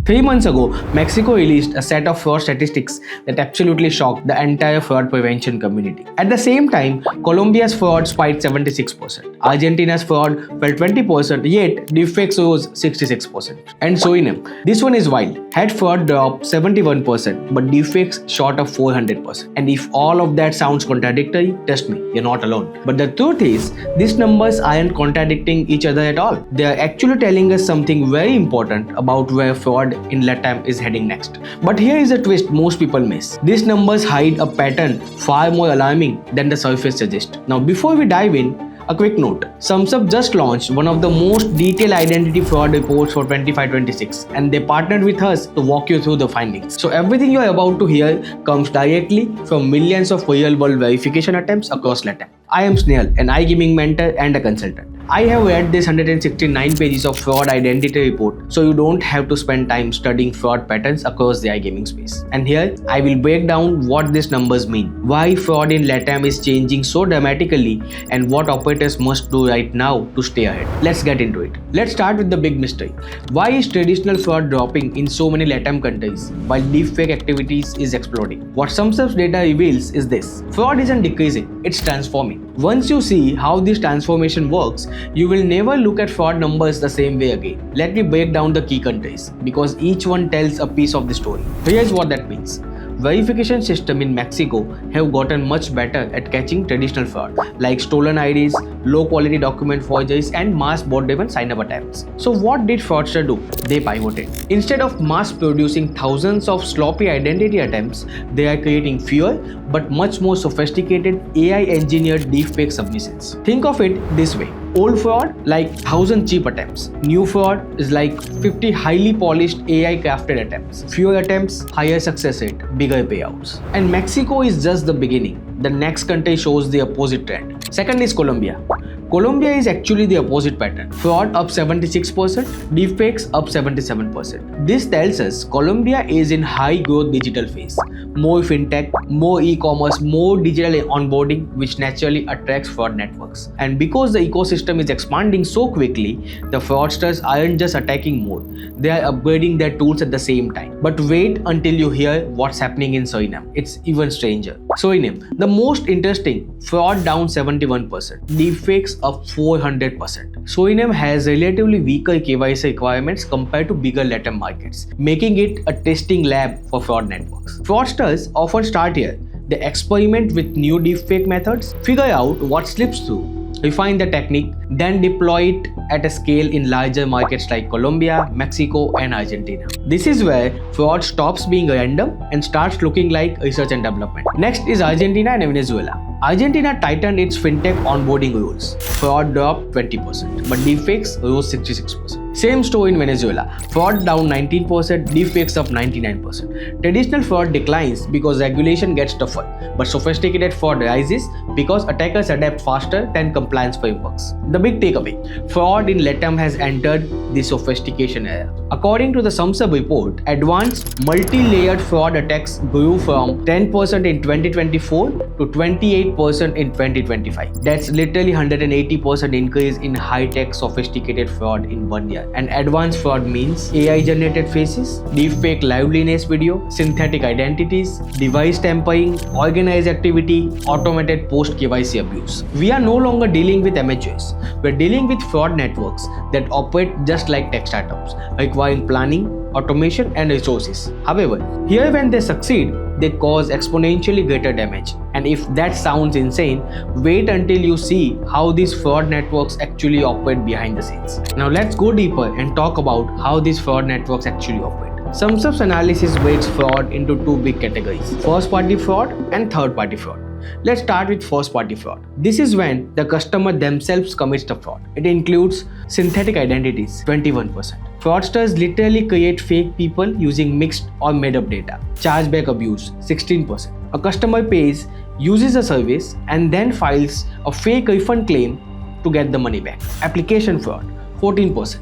3 months ago, Mexico released a set of fraud statistics that absolutely shocked the entire fraud prevention community. At the same time, Colombia's fraud spiked 76%. Argentina's fraud fell 20%, yet defects rose 66%. And Suriname, this one is wild, had fraud drop 71%, but defects shot up 400%. And if all of that sounds contradictory, trust me, you're not alone. But the truth is, these numbers aren't contradicting each other at all. They are actually telling us something very important about where fraud in LATAM is heading next. But here is a twist most people miss. These numbers hide a pattern far more alarming than the surface suggests. Now, before we dive in, a quick note. SumSub just launched one of the most detailed identity fraud reports for 25-26, and they partnered with us to walk you through the findings. So everything you are about to hear comes directly from millions of real-world verification attempts across LATAM. I am Snail, an iGaming mentor and a consultant. I have read this 169 pages of fraud identity report, so you don't have to spend time studying fraud patterns across the iGaming space. And here, I will break down what these numbers mean, why fraud in LATAM is changing so dramatically, and what operators must do right now to stay ahead. Let's get into it. Let's start with the big mystery. Why is traditional fraud dropping in so many LATAM countries while deepfake activities is exploding? What SumSub's data reveals is this. Fraud isn't decreasing, it's transforming. Once you see how this transformation works, you will never look at fraud numbers the same way again. Let me break down the key countries, because each one tells a piece of the story. Here's what that means. Verification system in Mexico have gotten much better at catching traditional fraud, like stolen IDs, low quality document forgeries, and mass bot-driven sign-up attempts. So what did fraudsters do? They pivoted. Instead of mass producing thousands of sloppy identity attempts, they are creating fewer but much more sophisticated AI-engineered deepfake submissions. Think of it this way. Old fraud, like 1,000 cheap attempts. New fraud is like 50 highly polished AI crafted attempts. Fewer attempts, higher success rate, bigger payouts. And Mexico is just the beginning. The next country shows the opposite trend. Second is Colombia. Colombia is actually the opposite pattern. Fraud up 76%, deepfakes up 77%. This tells us Colombia is in high growth digital phase. More fintech, more e-commerce, more digital onboarding, which naturally attracts fraud networks. And because the ecosystem is expanding so quickly, the fraudsters aren't just attacking more, they are upgrading their tools at the same time. But wait until you hear what's happening in Suriname. It's even stranger. Suriname, the most interesting, fraud down 71%, deepfakes up 400%. Suriname has relatively weaker KYC requirements compared to bigger LATAM markets, making it a testing lab for fraud networks. Fraudsters often start here. They experiment with new deepfake methods, figure out what slips through, refine the technique, then deploy it at a scale in larger markets like Colombia, Mexico, and Argentina. This is where fraud stops being random and starts looking like research and development. Next is Argentina and Venezuela. Argentina tightened its fintech onboarding rules. Fraud dropped 20%, but deepfakes rose 66%. Same story in Venezuela. Fraud down 19%, deepfakes up 99%. Traditional fraud declines because regulation gets tougher, but sophisticated fraud rises because attackers adapt faster than compliance frameworks. The big takeaway: fraud in LATAM has entered the sophistication era. According to the SumSub report, advanced multi-layered fraud attacks grew from 10% in 2024 to 28% in 2025. That's literally 180% increase in high-tech sophisticated fraud in 1 year. And advanced fraud means AI-generated faces, deepfake liveness video, synthetic identities, device tampering, organized activity, automated post-KYC abuse. We are no longer dealing with amateurs. We're dealing with fraud networks that operate just like tech startups, requiring planning, automation, and resources. However, here when they succeed, they cause exponentially greater damage. And if that sounds insane, wait until you see how these fraud networks actually operate behind the scenes. Now let's go deeper and talk about how these fraud networks actually operate. SumSub's analysis breaks fraud into two big categories: first-party fraud and third-party fraud. Let's start with first-party fraud. This is when the customer themselves commits the fraud. It includes synthetic identities, 21%. Fraudsters literally create fake people using mixed or made-up data. Chargeback abuse, 16%. A customer pays, uses a service, and then files a fake refund claim to get the money back. Application fraud, 14%.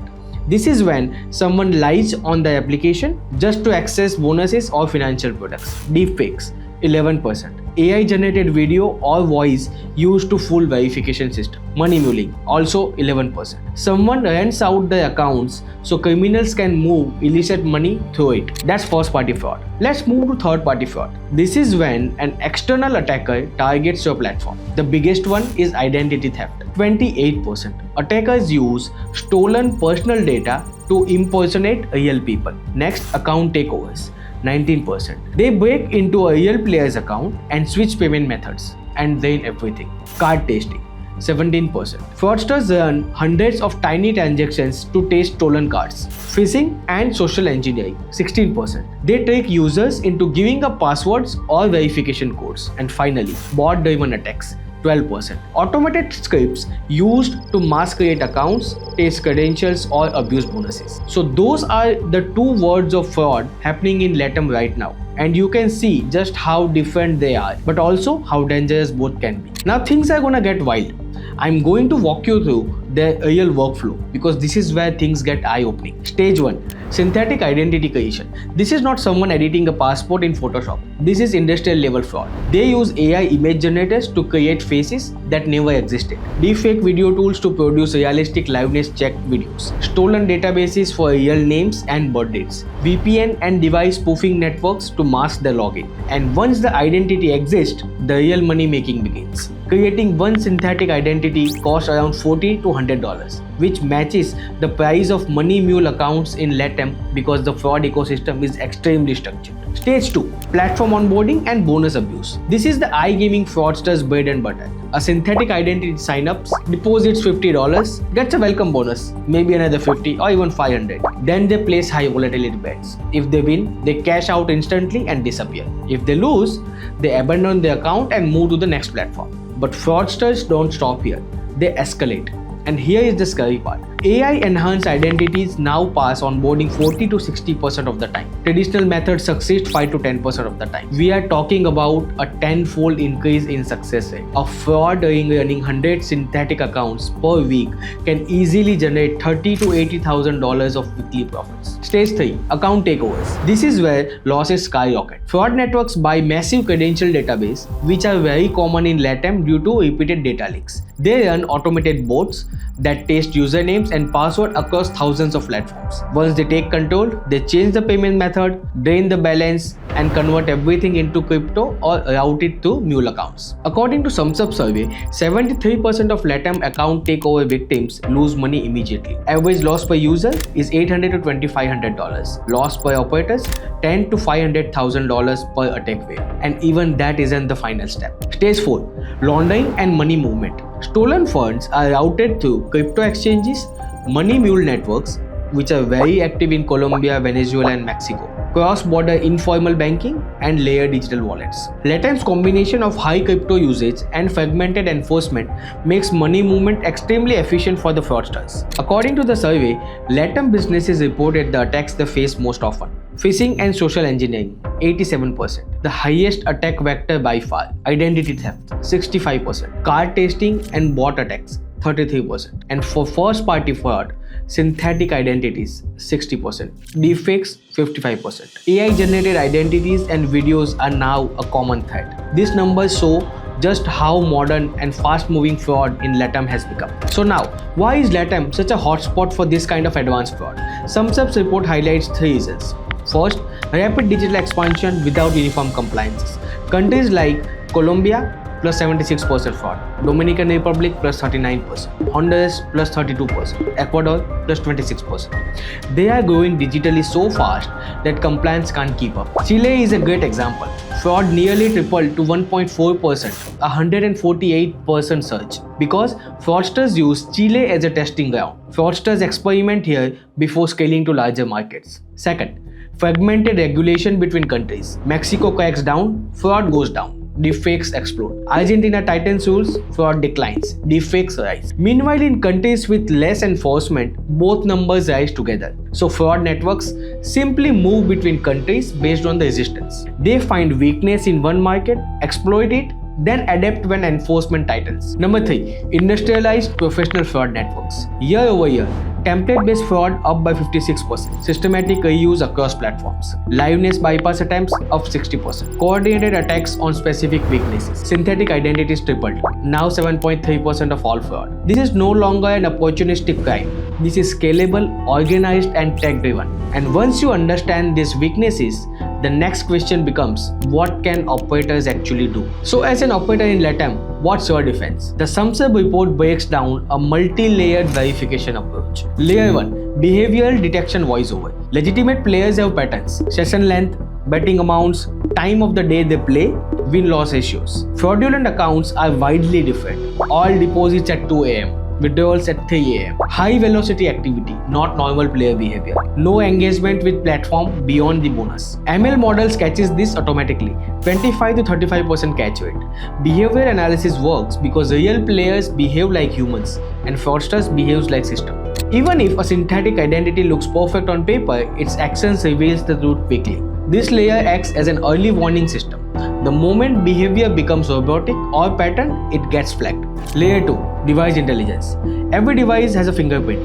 This is when someone lies on the application just to access bonuses or financial products. Deepfakes, 11%. AI generated video or voice used to full verification system. Money muling, also 11%. Someone rents out the accounts so criminals can move illicit money through it. That's first party fraud. Let's move to third party fraud. This is when an external attacker targets your platform. The biggest one is identity theft. 28%. Attackers use stolen personal data to impersonate real people. Next, account takeovers. 19%. They break into a real player's account and switch payment methods and drain everything. Card tasting. 17%. Fraudsters run hundreds of tiny transactions to taste stolen cards. Phishing and social engineering. 16%. They trick users into giving up passwords or verification codes. And finally, bot-driven attacks. 12%. Automated scripts used to mask create accounts, taste credentials or abuse bonuses. So those are the two words of fraud happening in LATAM right now. And you can see just how different they are, but also how dangerous both can be. Now things are gonna get wild. I'm going to walk you through the real workflow because this is where things get eye-opening. Stage 1. Synthetic identity creation. This is not someone editing a passport in Photoshop. This is industrial level fraud. They use AI image generators to create faces that never existed. Deepfake video tools to produce realistic liveness check videos. Stolen databases for real names and birth dates. VPN and device spoofing networks to mask the login. And once the identity exists, the real money making begins. Creating one synthetic identity costs around $40 to $100, which matches the price of money mule accounts in LATAM because the fraud ecosystem is extremely structured. Stage 2. Platform onboarding and bonus abuse. This is the iGaming fraudsters' bread and butter. A synthetic identity signups, deposits $50, gets a welcome bonus, maybe another $50 or even $500. Then they place high volatility bets. If they win, they cash out instantly and disappear. If they lose, they abandon the account and move to the next platform. But fraudsters don't stop here. They escalate. And here is the scary part. AI enhanced identities now pass onboarding 40 to 60% of the time. Traditional methods succeed 5 to 10% of the time. We are talking about a 10-fold increase in success rate. A fraud running 100 synthetic accounts per week can easily generate $30,000 to $80,000 of weekly profits. Stage 3. Account takeovers. This is where losses skyrocket. Fraud networks buy massive credential database, which are very common in LATAM due to repeated data leaks. They run automated bots that taste usernames and password across thousands of platforms. Once they take control, they change the payment method, drain the balance, and convert everything into crypto or route it to mule accounts. According to SumSub survey, 73% of LATAM account takeover victims lose money immediately. Average loss per user is $800 to $2,500. Loss per operators, $10,000 to $500,000 per attack wave. And even that isn't the final step. Stage 4. Laundering and money movement. Stolen funds are routed through crypto exchanges, money mule networks, which are very active in Colombia, Venezuela, and Mexico, cross-border informal banking, and layered digital wallets. LATAM's combination of high crypto usage and fragmented enforcement makes money movement extremely efficient for the fraudsters. According to the survey, LATAM businesses reported the attacks they face most often. Phishing and social engineering, 87%. The highest attack vector by far. Identity theft, 65%. Card tasting and bot attacks, 33%. And for first party fraud, synthetic identities, 60%. Defects, 55%. AI generated identities and videos are now a common threat. These numbers show just how modern and fast moving fraud in LATAM has become. So now, why is LATAM such a hotspot for this kind of advanced fraud? SumSub's report highlights 3 reasons. First, rapid digital expansion without uniform compliances. Countries like Colombia, plus 76% fraud, Dominican Republic plus 39%, Honduras plus 32%, Ecuador plus 26%. They are growing digitally so fast that compliance can't keep up. Chile is a great example. Fraud nearly tripled to 1.4%, a 148% surge, because fraudsters use Chile as a testing ground. Fraudsters experiment here before scaling to larger markets. Second, fragmented regulation between countries. Mexico cracks down, fraud goes down. Defects explode. Argentina tightens rules, fraud declines. Defects rise. Meanwhile, in countries with less enforcement, both numbers rise together. So fraud networks simply move between countries based on the resistance. They find weakness in one market, exploit it, then adapt when enforcement tightens. Number 3. Industrialized professional fraud networks. Year over year, template-based fraud up by 56%, systematic reuse across platforms, liveness bypass attempts up 60%, coordinated attacks on specific weaknesses, synthetic identities tripled, now 7.3% of all fraud. This is no longer an opportunistic crime. This is scalable, organized, and tech-driven. And once you understand these weaknesses, the next question becomes, what can operators actually do? So as an operator in LATAM, what's your defense? The SumSub report breaks down a multi-layered verification approach. Layer 1, behavioral detection voiceover. Legitimate players have patterns, session length, betting amounts, time of the day they play, win-loss ratios. Fraudulent accounts are widely different. All deposits at 2 a.m. withdrawals at 3 a.m. High velocity activity, not normal player behavior. No engagement with platform beyond the bonus. ML models catches this automatically. 25 to 35% catch rate. Behavior analysis works because real players behave like humans and fraudsters behaves like system. Even if a synthetic identity looks perfect on paper, its actions reveals the truth quickly. This layer acts as an early warning system. The moment behavior becomes robotic or pattern, it gets flagged. Layer 2, device intelligence. Every device has a fingerprint.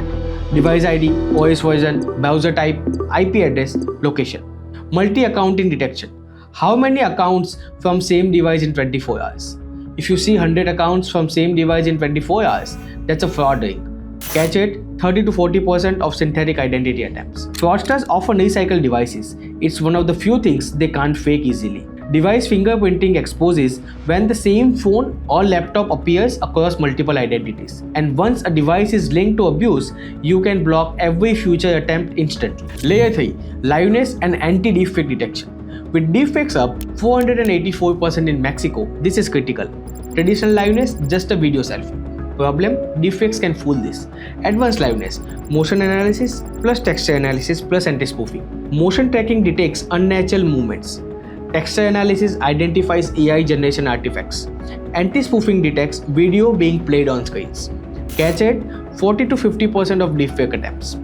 Device ID, OS version, browser type, IP address, location. Multi-accounting detection. How many accounts from same device in 24 hours? If you see 100 accounts from same device in 24 hours, that's a fraud ring. Catch it, 30 to 40% of synthetic identity attempts. Fraudsters often recycle devices. It's one of the few things they can't fake easily. Device fingerprinting exposes when the same phone or laptop appears across multiple identities. And once a device is linked to abuse, you can block every future attempt instantly. Layer 3, liveness and anti-deepfake detection. With deepfakes up 484% in Mexico, this is critical. Traditional liveness, just a video selfie. Problem, deepfakes can fool this. Advanced liveness, motion analysis plus texture analysis plus anti-spoofing. Motion tracking detects unnatural movements. Texture analysis identifies AI generation artifacts. Anti-spoofing detects video being played on screens. Catch it, 40 to 50% of deepfake attempts.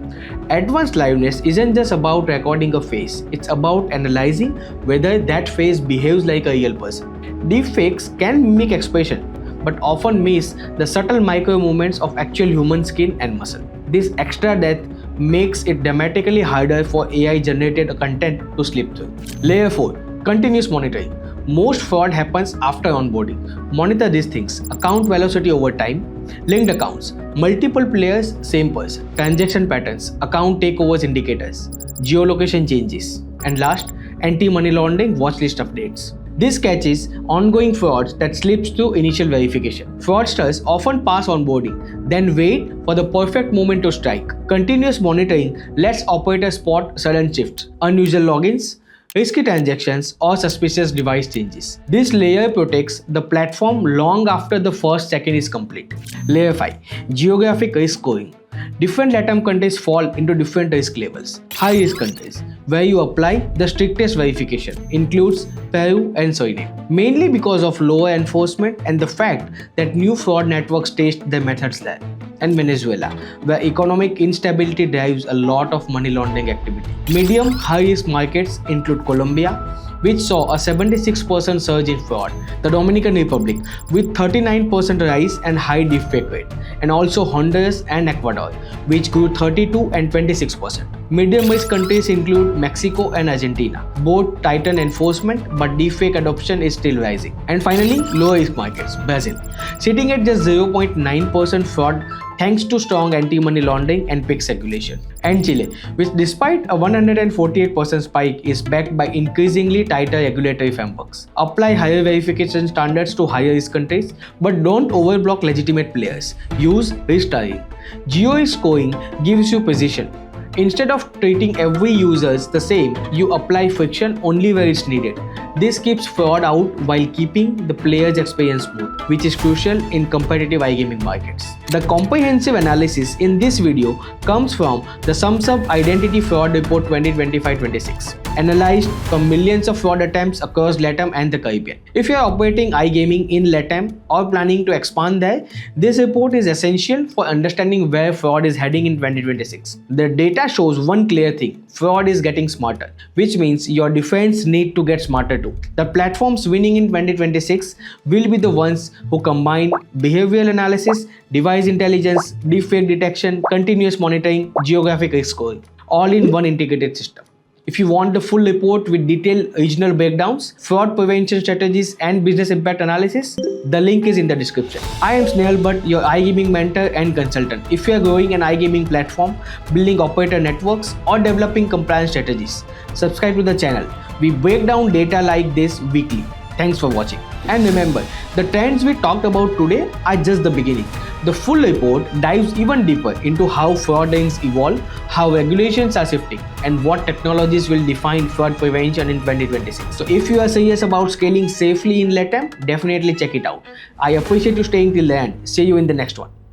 Advanced liveness isn't just about recording a face, it's about analyzing whether that face behaves like a real person. Deepfakes can mimic expression, but often miss the subtle micro movements of actual human skin and muscle. This extra depth makes it dramatically harder for AI-generated content to slip through. Layer 4, continuous monitoring. Most fraud happens after onboarding. Monitor these things: account velocity over time, linked accounts, multiple players, same person, transaction patterns, account takeovers indicators, geolocation changes, and last, anti-money laundering watchlist updates. This catches ongoing frauds that slips through initial verification. Fraudsters often pass onboarding, then wait for the perfect moment to strike. Continuous monitoring lets operators spot sudden shifts, unusual logins, risky transactions, or suspicious device changes. This layer protects the platform long after the first second is complete. Layer 5, geographic risk scoring. Different LATAM countries fall into different risk levels. High risk countries, where you apply the strictest verification, includes Peru and Suriname, mainly because of lower enforcement and the fact that new fraud networks test their methods there. And Venezuela, where economic instability drives a lot of money laundering activity. Medium high risk markets include Colombia, which saw a 76% surge in fraud, the Dominican Republic with 39% rise and high deepfake rate, and also Honduras and Ecuador, which grew 32 and 26%. Medium risk countries include Mexico and Argentina, both tighten enforcement, but deepfake adoption is still rising. And finally, low risk markets, Brazil, sitting at just 0.9% fraud thanks to strong anti-money laundering and PIX regulation. And Chile, which despite a 148% spike is backed by increasingly tighter regulatory frameworks. Apply higher verification standards to higher risk countries, but don't overblock legitimate players. Use risk tiering. Geo-risk scoring gives you precision. Instead of treating every user the same, you apply friction only where it's needed. This keeps fraud out while keeping the player's experience smooth, which is crucial in competitive iGaming markets. The comprehensive analysis in this video comes from the SumSub Identity Fraud Report 2025-26. analyzed from millions of fraud attempts across LATAM and the Caribbean. If you are operating iGaming in LATAM or planning to expand there, this report is essential for understanding where fraud is heading in 2026. The data shows one clear thing: fraud is getting smarter, which means your defense need to get smarter too. The platforms winning in 2026 will be the ones who combine behavioral analysis, device intelligence, deepfake detection, continuous monitoring, geographic risk scoring, all in one integrated system. If you want the full report with detailed regional breakdowns, fraud prevention strategies, and business impact analysis, the link is in the description. I am Snehal Bhatt, your iGaming mentor and consultant. If you are growing an iGaming platform, building operator networks, or developing compliance strategies, subscribe to the channel. We break down data like this weekly. Thanks for watching. And remember, the trends we talked about today are just the beginning. The full report dives even deeper into how fraud rings evolve, how regulations are shifting, and what technologies will define fraud prevention in 2026. So if you are serious about scaling safely in LATAM, definitely check it out. I appreciate you staying till the end. See you in the next one.